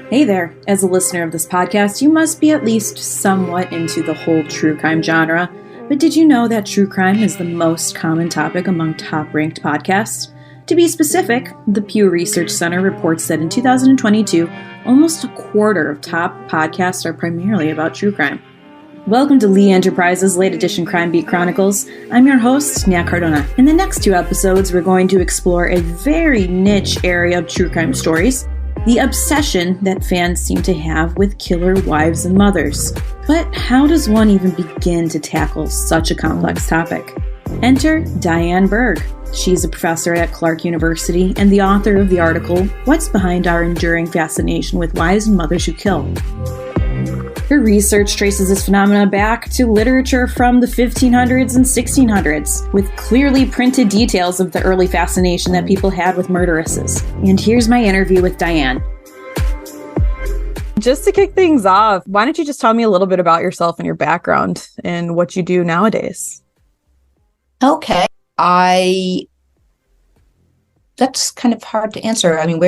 Hey there. As a listener of this podcast, you must be at least somewhat into the whole true crime genre. But did you know that true crime is the most common topic among top-ranked podcasts? To be specific, the Pew Research Center reports that in 2022, almost a quarter of top podcasts are primarily about true crime. Welcome to Lee Enterprises' late edition Crime Beat Chronicles. I'm your host, Nia Cardona. In the next two episodes, we're going to explore a very niche area of true crime stories, the obsession that fans seem to have with killer wives and mothers. But how does one even begin to tackle such a complex topic? Enter Diane Berg. She's a professor at Clark University and the author of the article, What's Behind Our Enduring Fascination with Wives and Mothers Who Kill? Her research traces this phenomena back to literature from the 1500s and 1600s, with clearly printed details of the early fascination that people had with murderesses. And here's my interview with Diane. Just to kick things off, why don't you just tell me a little bit about yourself and your background and what you do nowadays? Okay. That's kind of hard to answer. I mean,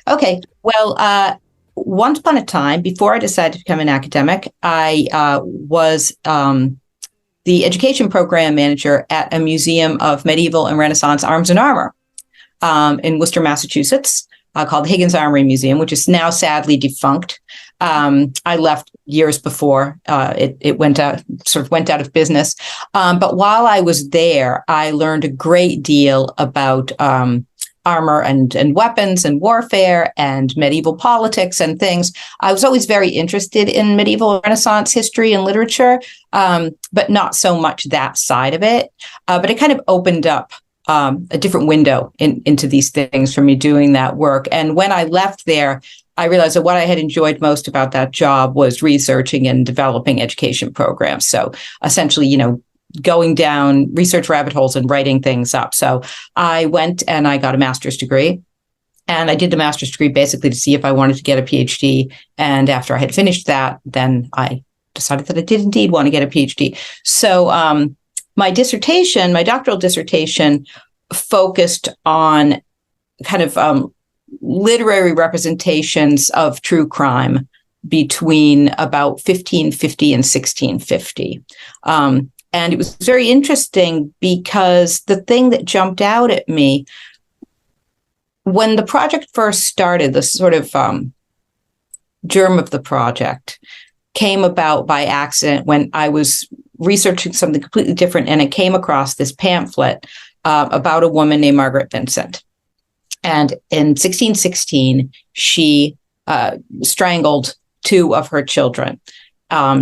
okay. Well, once upon a time, before I decided to become an academic, I was the education program manager at a museum of medieval and Renaissance arms and armor in Worcester, Massachusetts, called the Higgins Armory Museum, which is now sadly defunct. I left years before it went out of business. But while I was there, I learned a great deal about armor and weapons and warfare and medieval politics and things. I was always very interested in medieval Renaissance history and literature, but not so much that side of it. But it kind of opened up a different window into these things for me doing that work. And when I left there, I realized that what I had enjoyed most about that job was researching and developing education programs. So essentially, going down research rabbit holes and writing things up. So I went and I got a master's degree. And I did the master's degree basically to see if I wanted to get a PhD. And after I had finished that, then I decided that I did indeed want to get a PhD. So my doctoral dissertation, focused on kind of literary representations of true crime between about 1550 and 1650. And it was very interesting because the thing that jumped out at me when the project first started, the sort of germ of the project came about by accident when I was researching something completely different, and I came across this pamphlet about a woman named Margaret Vincent. And in 1616, she strangled two of her children.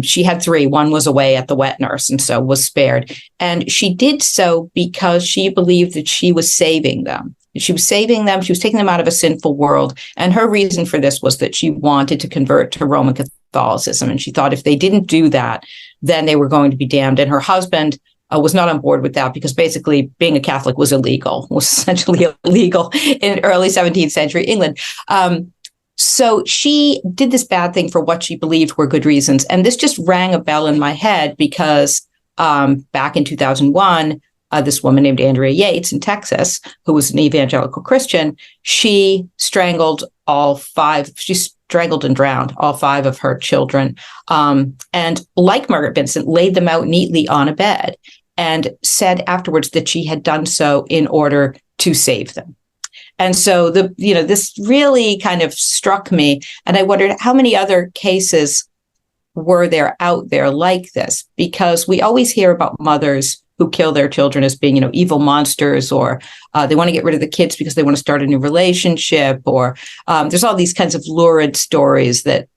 She had three. One was away at the wet nurse and so was spared. And she did so because she believed that she was saving them. She was saving them. She was taking them out of a sinful world. And her reason for this was that she wanted to convert to Roman Catholicism. And she thought if they didn't do that, then they were going to be damned. And her husband was not on board with that because basically being a Catholic was essentially illegal in early 17th century England. So she did this bad thing for what she believed were good reasons. And this just rang a bell in my head because back in 2001, this woman named Andrea Yates in Texas, who was an evangelical Christian, she strangled and drowned all five of her children. And like Margaret Vincent, laid them out neatly on a bed and said afterwards that she had done so in order to save them. And so this really kind of struck me. And I wondered how many other cases were there out there like this? Because we always hear about mothers who kill their children as being, evil monsters, or they want to get rid of the kids because they want to start a new relationship, or there's all these kinds of lurid stories that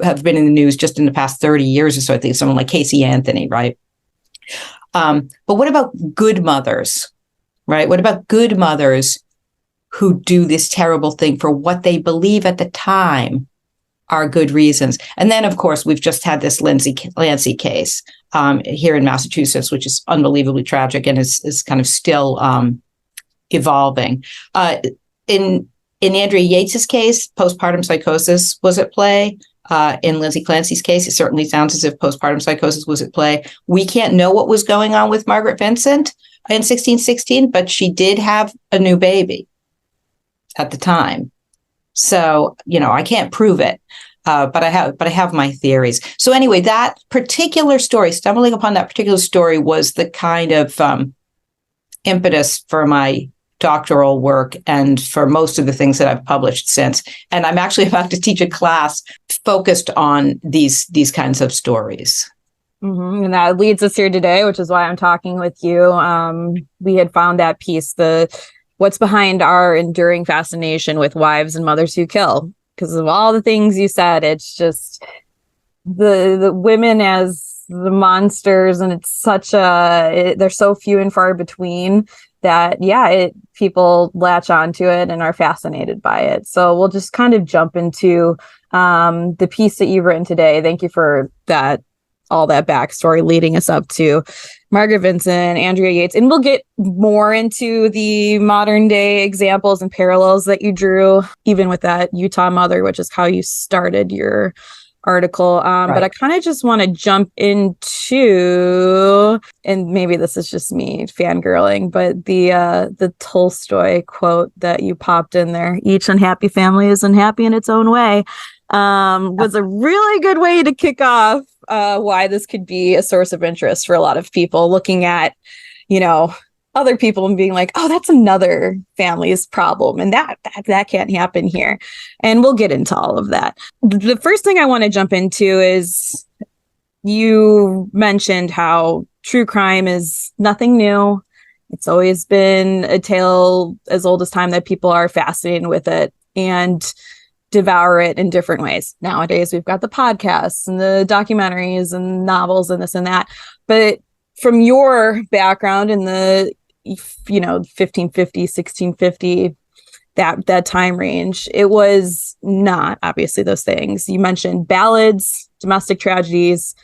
have been in the news just in the past 30 years or so. I think someone like Casey Anthony, right? But what about good mothers, right? What about good mothers who do this terrible thing for what they believe at the time are good reasons? And then, of course, we've just had this Lindsay Clancy case here in Massachusetts, which is unbelievably tragic and is kind of still evolving. In Andrea Yates's case, postpartum psychosis was at play. In Lindsay Clancy's case, it certainly sounds as if postpartum psychosis was at play. We can't know what was going on with Margaret Vincent. in 1616, but she did have a new baby at the time. So, I can't prove it. But I have my theories. So anyway, that particular story, stumbling upon that particular story, was the kind of impetus for my doctoral work and for most of the things that I've published since. And I'm actually about to teach a class focused on these kinds of stories. Mm-hmm. And that leads us here today, which is why I'm talking with you. We had found that piece, what's behind our enduring fascination with wives and mothers who kill. Because of all the things you said, it's just the women as the monsters, and it's they're so few and far between that, people latch onto it and are fascinated by it. So we'll just kind of jump into the piece that you've written today. Thank you for that, all that backstory leading us up to Margaret Vincent, Andrea Yates, and we'll get more into the modern day examples and parallels that you drew, even with that Utah mother, which is how you started your article. Right. But I kind of just want to jump into, and maybe this is just me fangirling, but the Tolstoy quote that you popped in there, "Each unhappy family is unhappy in its own way," was a really good way to kick off why this could be a source of interest for a lot of people, looking at, other people and being like, oh, that's another family's problem, and that can't happen here. And we'll get into all of that. The first thing I want to jump into is, you mentioned how true crime is nothing new. It's always been a tale as old as time that people are fascinated with it and devour it in different ways. Nowadays, we've got the podcasts and the documentaries and novels and this and that. But from your background in the 1550, 1650, that time range, it was not obviously those things. You mentioned ballads, domestic tragedies,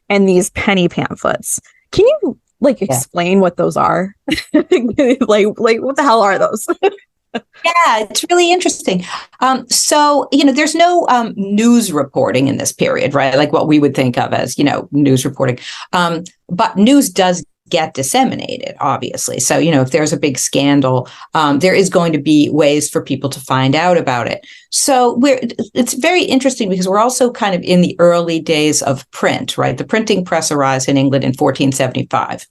and these penny pamphlets. Can you explain what those are? like what the hell are those? Yeah, it's really interesting. So, there's no news reporting in this period, right? Like what we would think of as, news reporting. But news does get disseminated, obviously. So, if there's a big scandal, there is going to be ways for people to find out about it. So it's very interesting because we're also kind of in the early days of print, right? The printing press arrives in England in 1475.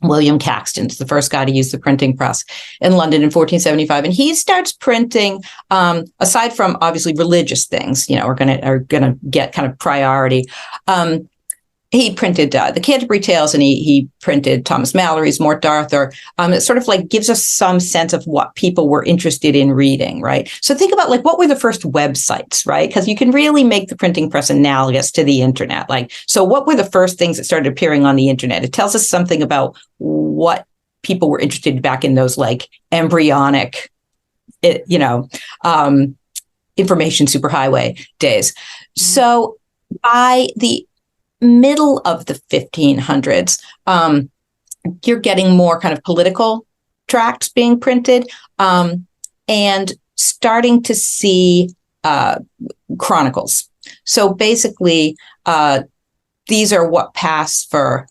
William Caxton's the first guy to use the printing press in London in 1475, and he starts printing. Aside from obviously religious things, are gonna get kind of priority. He printed the Canterbury Tales, and he printed Thomas Mallory's Morte d'Arthur. It sort of gives us some sense of what people were interested in reading, right? So think about what were the first websites, right? Because you can really make the printing press analogous to the internet. So what were the first things that started appearing on the internet? It tells us something about what people were interested in back in those embryonic, information superhighway days. So by the middle of the 1500s, you're getting more kind of political tracts being printed, and starting to see chronicles. So basically, these are what pass for,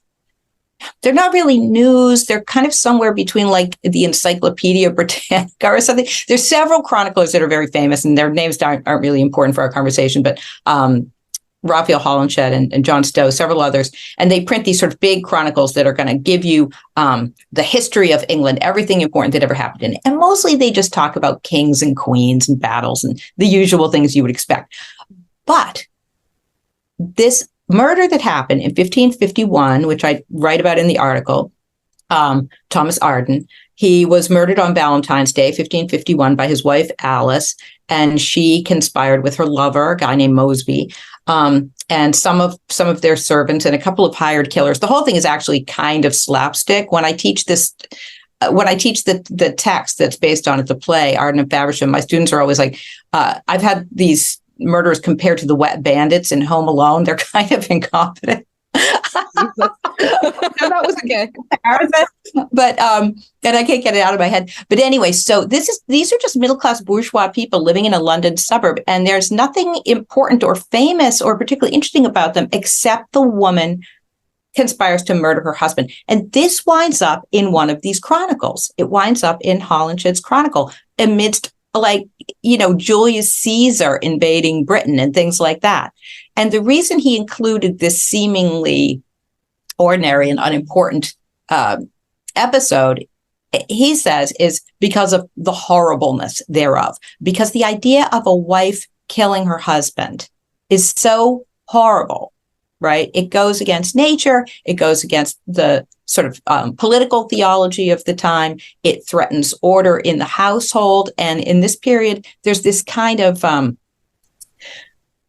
they're not really news. They're kind of somewhere between the Encyclopedia Britannica or something. There's several chroniclers that are very famous, and their names aren't really important for our conversation, but Raphael Holinshed and John Stowe, several others, and they print these sort of big chronicles that are going to give you the history of England, everything important that ever happened in it. And mostly they just talk about kings and queens and battles and the usual things you would expect. But this murder that happened in 1551, which I write about in the article, Thomas Arden, he was murdered on Valentine's Day, 1551, by his wife, Alice, and she conspired with her lover, a guy named Mosby, and some of their servants and a couple of hired killers. The whole thing is actually kind of slapstick. When I teach the text that's based on it, the play, Arden and Faversham, my students are always like, I've had these murders compared to the wet bandits in Home Alone. They're kind of incompetent. That was a good comparison, but and I can't get it out of my head. But anyway, so these are just middle-class bourgeois people living in a London suburb, and there's nothing important or famous or particularly interesting about them except the woman conspires to murder her husband. And this winds up in one of these chronicles. It winds up in Holinshed's Chronicle amidst Julius Caesar invading Britain and things like that. And the reason he included this seemingly ordinary and unimportant episode, he says, is because of the horribleness thereof. Because the idea of a wife killing her husband is so horrible, right? It goes against nature. It goes against the sort of political theology of the time. It threatens order in the household. And in this period, there's this kind of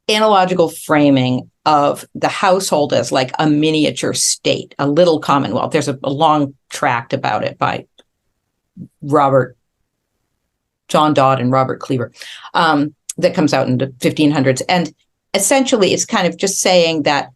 analogical framing of the household as like a miniature state, a little commonwealth. There's a long tract about it by John Dodd and Robert Cleaver that comes out in the 1500s. And essentially, it's kind of just saying that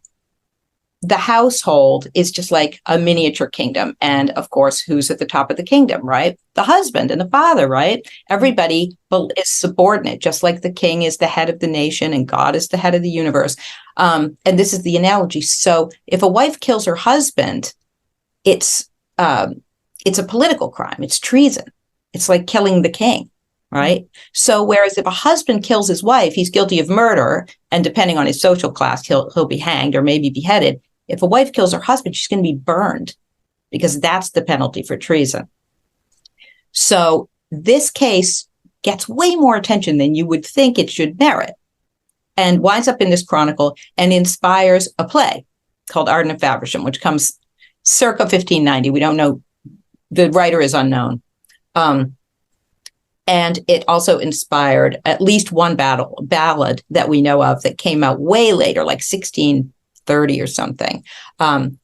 the household is just like a miniature kingdom. And of course, who's at the top of the kingdom, right? The husband and the father, right? Everybody is subordinate, just like the king is the head of the nation and God is the head of the universe. And this is the analogy. So if a wife kills her husband, it's a political crime. It's treason. It's like killing the king, right? So whereas if a husband kills his wife, he's guilty of murder. And depending on his social class, he'll be hanged or maybe beheaded. If a wife kills her husband, she's going to be burned because that's the penalty for treason. So this case gets way more attention than you would think it should merit and winds up in this chronicle and inspires a play called Arden of Faversham, which comes circa 1590. We don't know. The writer is unknown. And it also inspired at least one ballad that we know of that came out way later, like 1630 or something,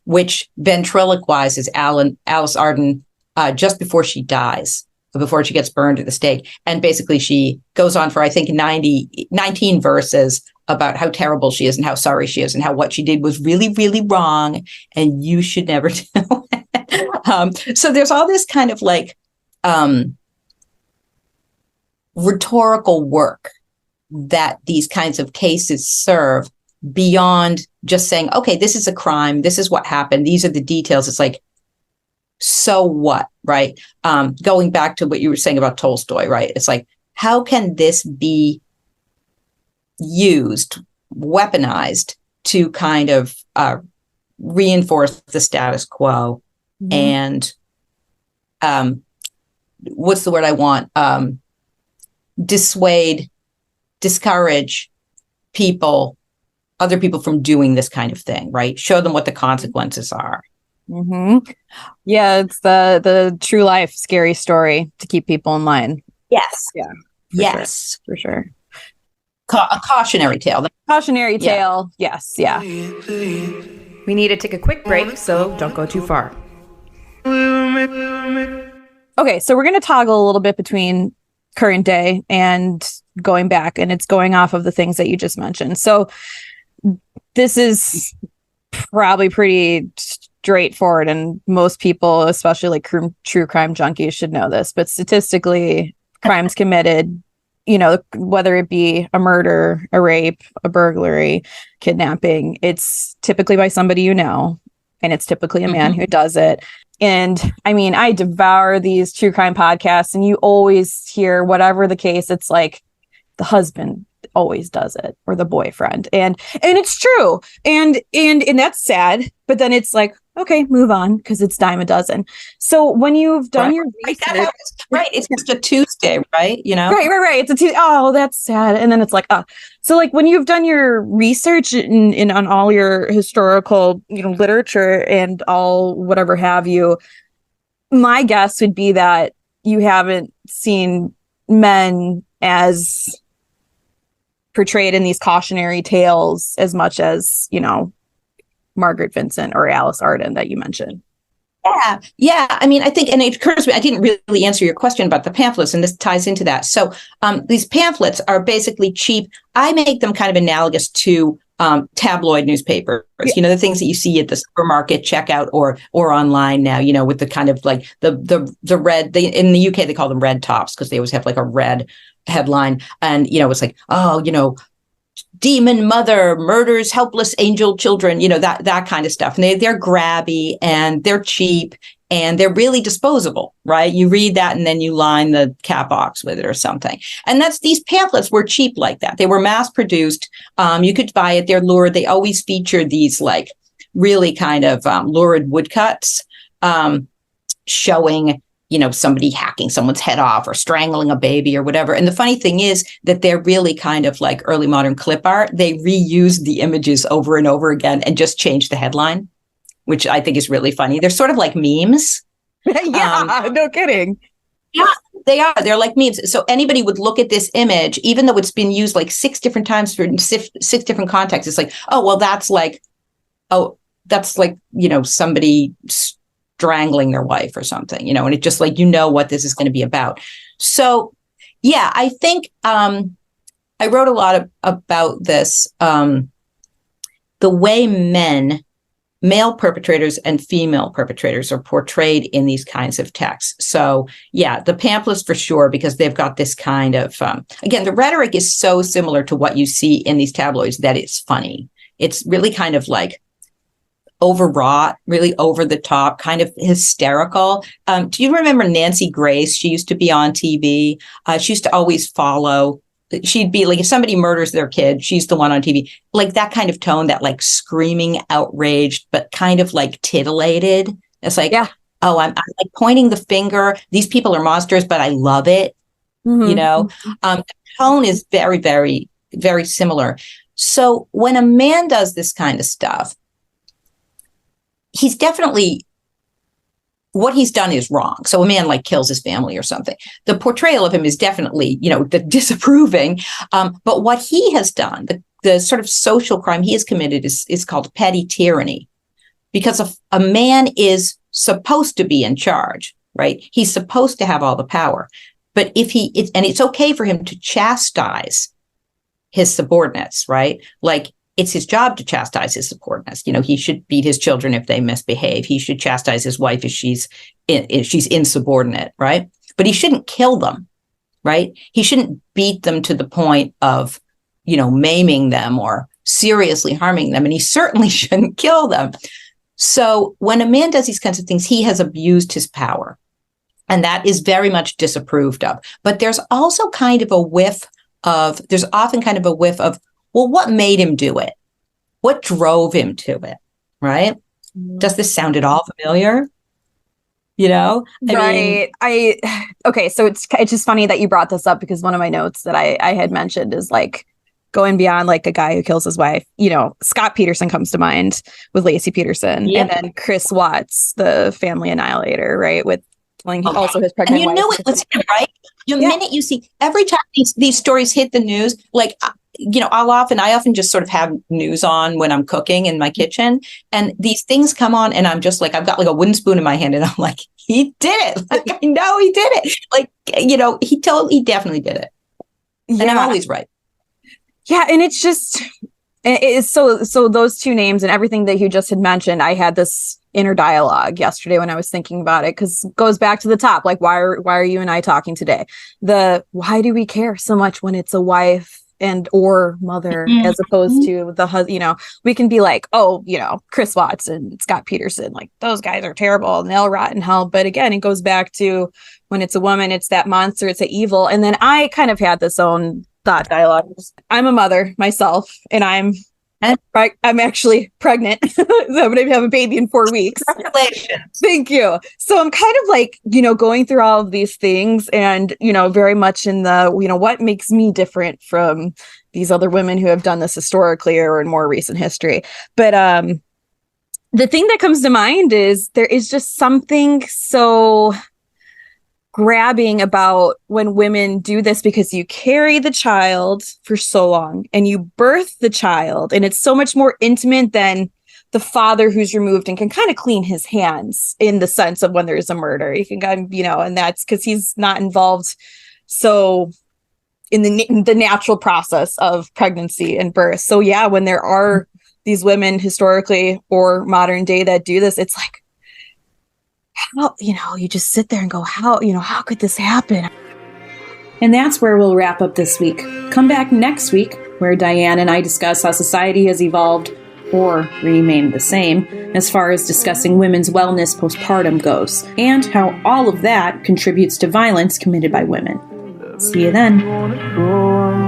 which ventriloquizes Alice Arden just before she dies, before she gets burned at the stake. And basically she goes on for, I think, 19 verses about how terrible she is and how sorry she is and how what she did was really, really wrong and you should never do it. So there's all this kind of like rhetorical work that these kinds of cases serve beyond just saying, okay, this is a crime. This is what happened. These are the details. It's like, so what, right? Going back to what you were saying about Tolstoy, right? It's like, how can this be used, weaponized to kind of reinforce the status quo and what's the word I want? Dissuade, discourage other people from doing this kind of thing, right? Show them what the consequences are. Mm-hmm. Yeah, it's the true life scary story to keep people in line. Yes. Yeah. For sure. A cautionary tale. Cautionary tale. Yes. Yeah. We need to take a quick break, so don't go too far. Okay, so we're going to toggle a little bit between current day and going back, and it's going off of the things that you just mentioned. So this is probably pretty straightforward, and most people, especially like true crime junkies, should know this. But statistically, crimes committed, whether it be a murder, a rape, a burglary, kidnapping, it's typically by somebody and it's typically a man who does it. And I mean, I devour these true crime podcasts, and you always hear, whatever the case, it's like the husband always does it, or the boyfriend, and it's true, and that's sad. But then it's like, okay, move on, because it's dime a dozen. So when you've done your research, right, it's just a Tuesday, right? Right. It's a Tuesday. Oh, that's sad. And then it's like, so like when you've done your research in on all your historical, literature and all whatever have you, my guess would be that you haven't seen men as portrayed in these cautionary tales as much as, Margaret Vincent or Alice Arden that you mentioned. Yeah. I mean, I think, and it occurs to me, I didn't really answer your question about the pamphlets, and this ties into that. So these pamphlets are basically cheap. I make them kind of analogous to tabloid newspapers, the things that you see at the supermarket checkout or online now, with the kind of like the red, in the UK, they call them red tops because they always have like a red headline. And, it's like, demon mother murders helpless angel children, that kind of stuff. And they're grabby and they're cheap and they're really disposable, right? You read that and then you line the cat box with it or something. And these pamphlets were cheap like that. They were mass produced. You could buy it. They're lurid. They always featured these like really kind of lurid woodcuts showing somebody hacking someone's head off or strangling a baby or whatever. And the funny thing is that they're really kind of like early modern clip art. They reused the images over and over again and just changed the headline, which I think is really funny. They're sort of like memes. Yeah, no kidding. Yeah, they are. They're like memes. So anybody would look at this image, even though it's been used like 6 different times for 6 different contexts. It's like, oh, well, that's like, somebody strangling their wife or something, and it's just like, what this is going to be about. So, yeah, I think I wrote a lot about this, the way male perpetrators and female perpetrators are portrayed in these kinds of texts. So, yeah, the pamphlets for sure, because they've got this kind of, again, the rhetoric is so similar to what you see in these tabloids that it's funny. It's really kind of like overwrought, really over the top, kind of hysterical. Do you remember Nancy Grace? She used to be on TV. She used to always follow. She'd be like, if somebody murders their kid, she's the one on TV. Like that kind of tone, that like screaming, outraged, but kind of like titillated. It's like, yeah. Oh, I'm like pointing the finger. These people are monsters, but I love it. Mm-hmm. The tone is very, very, very similar. So when a man does this kind of stuff, he's definitely, what he's done is wrong. So a man like kills his family or something. The portrayal of him is definitely, the disapproving. But what he has done, the sort of social crime he has committed is called petty tyranny, because a man is supposed to be in charge, right? He's supposed to have all the power. But and it's okay for him to chastise his subordinates, right? Like, it's his job to chastise his subordinates. He should beat his children if they misbehave. He should chastise his wife if she's insubordinate, right? But he shouldn't kill them, right? He shouldn't beat them to the point of, maiming them or seriously harming them. And he certainly shouldn't kill them. So when a man does these kinds of things, he has abused his power. And that is very much disapproved of. But there's also often kind of a whiff of, well, what made him do it? What drove him to it? Right? Does this sound at all familiar? Right. Okay. So it's just funny that you brought this up, because one of my notes that I had mentioned is like going beyond like a guy who kills his wife. Scott Peterson comes to mind with Lacey Peterson, and then Chris Watts, the family annihilator, right? With killing also his pregnant wife. And it was him, right? The minute you see, every time these stories hit the news, like, I often just sort of have news on when I'm cooking in my kitchen, and these things come on, and I'm just like, I've got like a wooden spoon in my hand, and I'm like, he did it. Like, I know he did it. Like, he definitely did it. Yeah. And I'm always right. Yeah. And it's just, it's so those two names and everything that you just had mentioned, I had this inner dialogue yesterday when I was thinking about it, because it goes back to the top. Like, why are you and I talking today? Why do we care so much when it's a wife and or mother, as opposed to the husband? We can be like, oh, Chris Watts and Scott Peterson, like those guys are terrible and they'll rot in hell. But again, it goes back to when it's a woman, it's that monster, it's the evil. And then I kind of had this own thought dialogue. I'm a mother myself, and I'm actually pregnant. I'm going to have a baby in 4 weeks. Congratulations. Thank you. So I'm kind of like, going through all of these things, and, very much in the, what makes me different from these other women who have done this historically or in more recent history. But the thing that comes to mind is there is just something so grabbing about when women do this, because you carry the child for so long and you birth the child, and it's so much more intimate than the father who's removed and can kind of clean his hands in the sense of when there's a murder. You can kind of, and that's because he's not involved so in the natural process of pregnancy and birth. So yeah, when there are these women historically or modern day that do this, it's like, how, you just sit there and go, how could this happen? And that's where we'll wrap up this week. Come back next week where Diane and I discuss how society has evolved or remained the same as far as discussing women's wellness postpartum goes, and how all of that contributes to violence committed by women. See you then.